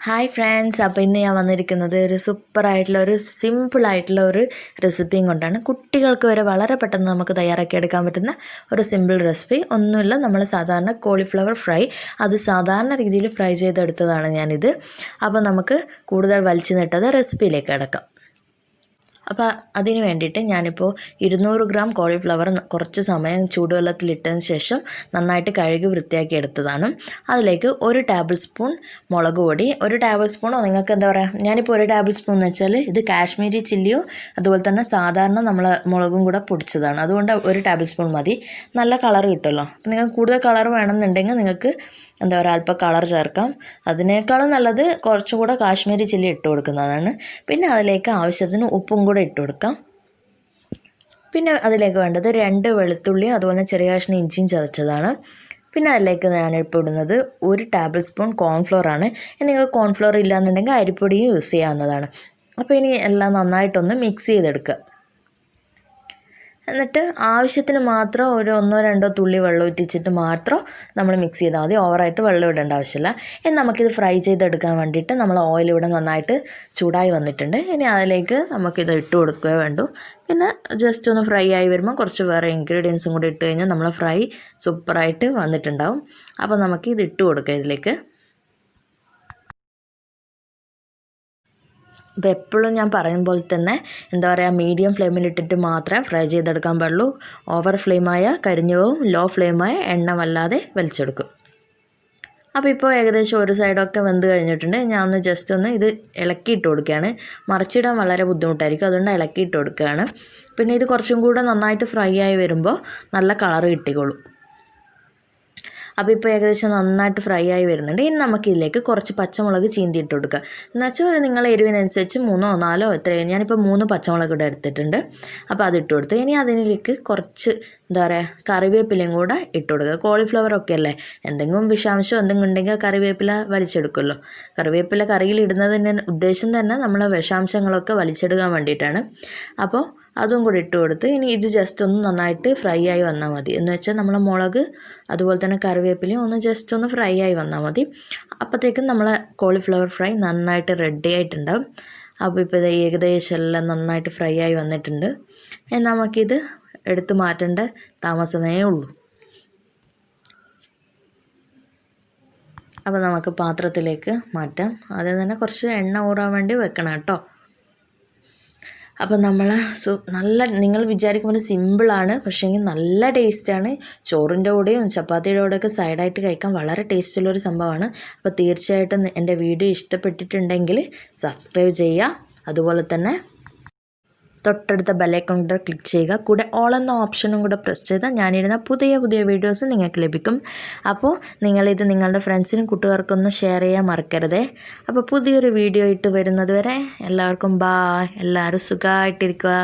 Hi friends, അപ്പോൾ ഇന്ന് ഞാൻ വന്നിരിക്കുന്നത് ഒരു സൂപ്പറായിട്ടുള്ള സിമ്പിളായിട്ടുള്ള റെസിപ്പിയും കൊണ്ടാണ്. കുട്ടികൾക്ക് വരെ വളരെ പെട്ടെന്ന് നമുക്ക് തയ്യാറാക്കി എടുക്കാൻ പറ്റുന്ന ഒരു സിമ്പിൾ റെസിപ്പി. ഒന്നുമില്ല, നമ്മൾ സാധാരണ കോളിഫ്ലവർ ഫ്രൈ അത് സാധാരണ രീതിയിൽ ഫ്രൈ ചെയ്തെടുത്തതാണ് ഞാനിത്. അപ്പോൾ നമുക്ക് കൂടുതൽ വലിച്ചു നീട്ടാതെ റെസിപ്പിയിലേക്ക് കിടക്കാം. അപ്പോൾ അതിന് വേണ്ടിയിട്ട് ഞാനിപ്പോൾ 200 ഗ്രാം കോളിഫ്ലവർ കുറച്ച് സമയം ചൂടുവെള്ളത്തിലിട്ടതിന് ശേഷം നന്നായിട്ട് കഴുകി വൃത്തിയാക്കി എടുത്തതാണ്. അതിലേക്ക് 1 ടേബിൾ സ്പൂൺ മുളക് പൊടി, 1 ടേബിൾ സ്പൂണോ നിങ്ങൾക്ക് എന്താ പറയുക, ഞാനിപ്പോൾ 1 ടേബിൾ സ്പൂൺ എന്ന് വെച്ചാൽ ഇത് കാശ്മീരി ചില്ലിയോ അതുപോലെ തന്നെ സാധാരണ നമ്മൾ മുളകും കൂടെ പൊടിച്ചതാണ്. അതുകൊണ്ട് 1 ടേബിൾ സ്പൂൺ മതി. നല്ല കളർ കിട്ടുമല്ലോ. അപ്പോൾ നിങ്ങൾക്ക് കൂടുതൽ കളർ വേണമെന്നുണ്ടെങ്കിൽ നിങ്ങൾക്ക് എന്താ പറയുക അല്പം കളർ ചേർക്കാം. അതിനേക്കാളും നല്ലത് കുറച്ചും കൂടെ കാശ്മീരി ചില്ലി ഇട്ട് കൊടുക്കുന്നതാണ്. പിന്നെ അതിലേക്ക് ആവശ്യത്തിന് ഉപ്പും കൂടെ ഇട്ട് കൊടുക്കാം. പിന്നെ അതിലേക്ക് വേണ്ടത് 2 വെളുത്തുള്ളിയും അതുപോലെ ചെറിയ കഷ്ണം ഇഞ്ചിയും ചതച്ചതാണ്. പിന്നെ അതിലേക്ക് ഞാനിപ്പോൾ ഇടുന്നത് 1 ടേബിൾ സ്പൂൺ കോൺഫ്ലോർ ആണ്. നിങ്ങൾക്ക് കോൺഫ്ലോർ ഇല്ലയെന്നുണ്ടെങ്കിൽ അരിപ്പൊടിയും യൂസ് ചെയ്യാവുന്നതാണ്. അപ്പോൾ ഇനി എല്ലാം നന്നായിട്ടൊന്ന് മിക്സ് ചെയ്തെടുക്കുക. എന്നിട്ട് ആവശ്യത്തിന് മാത്രം ഒരു 1-2 തുള്ളി വെള്ളം ഇട്ടിച്ചിട്ട് മാത്രം നമ്മൾ മിക്സ് ചെയ്താൽ മതി. ഓവറായിട്ട് വെള്ളം ഇടേണ്ട ആവശ്യമില്ല. ഇനി നമുക്കിത് ഫ്രൈ ചെയ്തെടുക്കാൻ വേണ്ടിയിട്ട് നമ്മൾ ഓയിൽ ഇവിടെ നന്നായിട്ട് ചൂടായി വന്നിട്ടുണ്ട്. ഇനി അതിലേക്ക് നമുക്കിത് ഇട്ട് കൊടുക്കുകയോ വേണ്ടു. പിന്നെ ജസ്റ്റ് ഒന്ന് ഫ്രൈ ആയി വരുമ്പോൾ കുറച്ച് വേറെ ഇൻഗ്രീഡിയൻസും കൂടി ഇട്ട് കഴിഞ്ഞാൽ നമ്മൾ ഫ്രൈ സൂപ്പറായിട്ട് വന്നിട്ടുണ്ടാവും. അപ്പോൾ നമുക്ക് ഇത് ഇട്ട് കൊടുക്കാം ഇതിലേക്ക്. അപ്പോൾ എപ്പോഴും ഞാൻ പറയും പോലെ തന്നെ എന്താ പറയുക, മീഡിയം ഫ്ലെയിമിലിട്ടിട്ട് മാത്രമേ ഫ്രൈ ചെയ്തെടുക്കാൻ പാടുള്ളൂ. ഓവർ ഫ്ലെയിമായ കരിഞ്ഞു പോവും, ലോ ഫ്ലെയിമായ എണ്ണ വല്ലാതെ വലിച്ചെടുക്കും. അപ്പോൾ ഇപ്പോൾ ഏകദേശം ഒരു സൈഡൊക്കെ വെന്ത് കഴിഞ്ഞിട്ടുണ്ട്. ഞാൻ ഒന്ന് ജസ്റ്റ് ഒന്ന് ഇത് ഇളക്കിയിട്ട് കൊടുക്കുകയാണ്. മറിച്ചിടാൻ വളരെ ബുദ്ധിമുട്ടായിരിക്കും, അതുകൊണ്ട് ഇളക്കിയിട്ട് കൊടുക്കുകയാണ്. പിന്നെ ഇത് കുറച്ചും കൂടെ നന്നായിട്ട് ഫ്രൈ ആയി വരുമ്പോൾ നല്ല കളർ കിട്ടിക്കോളും. അപ്പോൾ ഇപ്പോൾ ഏകദേശം നന്നായിട്ട് ഫ്രൈ ആയി വരുന്നുണ്ട്. ഇനി നമുക്കിതിലേക്ക് കുറച്ച് പച്ചമുളക് ചീന്തിയിട്ട് കൊടുക്കുക. എന്നുവെച്ചാൽ നിങ്ങളെ എരിവിനനുസരിച്ച് 3-4 എത്രയും, ഞാനിപ്പോൾ 3 പച്ചമുളക് കൂടെ എടുത്തിട്ടുണ്ട്. അപ്പോൾ അതിട്ട് കൊടുത്ത് ഇനി അതിലേക്ക് കുറച്ച് എന്താ പറയുക കറിവേപ്പിലയും കൂടെ ഇട്ട് കൊടുക്കുക. കോളിഫ്ലവറൊക്കെ അല്ലേ, എന്തെങ്കിലും വിഷാംശം എന്തെങ്കിലും ഉണ്ടെങ്കിൽ കറിവേപ്പില വലിച്ചെടുക്കുമല്ലോ. കറിവേപ്പില കറിയിൽ ഇടുന്നതിൻ്റെ ഉദ്ദേശം തന്നെ നമ്മൾ വിഷാംശങ്ങളൊക്കെ വലിച്ചെടുക്കാൻ വേണ്ടിയിട്ടാണ്. അപ്പോൾ അതും കൂടി ഇട്ട് കൊടുത്ത് ഇനി ഇത് ജസ്റ്റ് ഒന്ന് നന്നായിട്ട് ഫ്രൈ ആയി വന്നാൽ മതി. എന്ന് വെച്ചാൽ നമ്മൾ മുളക് അതുപോലെ തന്നെ കറിവേപ്പിലയും ഒന്ന് ജസ്റ്റ് ഒന്ന് ഫ്രൈ ആയി വന്നാൽ മതി. അപ്പോഴത്തേക്കും നമ്മളെ കോളിഫ്ലവർ ഫ്രൈ നന്നായിട്ട് റെഡി ആയിട്ടുണ്ടാവും. അപ്പോൾ ഇപ്പോൾ ഇത് ഏകദേശം എല്ലാം നന്നായിട്ട് ഫ്രൈ ആയി വന്നിട്ടുണ്ട്. നമുക്കിത് എടുത്ത് മാറ്റേണ്ട താമസമേ ഉള്ളൂ. അപ്പോൾ നമുക്ക് പാത്രത്തിലേക്ക് മാറ്റാം. ആദ്യം തന്നെ കുറച്ച് എണ്ണ ഊറാൻ വേണ്ടി വെക്കണം കേട്ടോ. അപ്പോൾ നമ്മൾ നിങ്ങൾ വിചാരിക്കും പോലെ സിമ്പിളാണ്, പക്ഷേങ്കിൽ നല്ല ടേസ്റ്റാണ്. ചോറിൻ്റെ കൂടെയും ചപ്പാത്തിയുടെ കൂടെയൊക്കെ സൈഡായിട്ട് കഴിക്കാൻ വളരെ ടേസ്റ്റുള്ളൊരു സംഭവമാണ്. അപ്പോൾ തീർച്ചയായിട്ടും എൻ്റെ വീഡിയോ ഇഷ്ടപ്പെട്ടിട്ടുണ്ടെങ്കിൽ സബ്സ്ക്രൈബ് ചെയ്യുക. അതുപോലെ തന്നെ തൊട്ടടുത്ത ബെല്ലൈക്കൺ കൂടെ ക്ലിക്ക് ചെയ്യുക. കൂടെ ഓൾ എന്ന ഓപ്ഷനും കൂടെ പ്രസ് ചെയ്താൽ ഞാനിടുന്ന പുതിയ വീഡിയോസ് നിങ്ങൾക്ക് ലഭിക്കും. അപ്പോൾ നിങ്ങളിത് നിങ്ങളുടെ ഫ്രണ്ട്സിനും കൂട്ടുകാർക്കൊന്ന് ഷെയർ ചെയ്യാൻ മറക്കരുതേ. അപ്പോൾ പുതിയൊരു വീഡിയോ ഇട്ട് വരുന്നത് വരെ എല്ലാവർക്കും ബായ്. എല്ലാവരും സുഖമായിട്ടിരിക്കുക.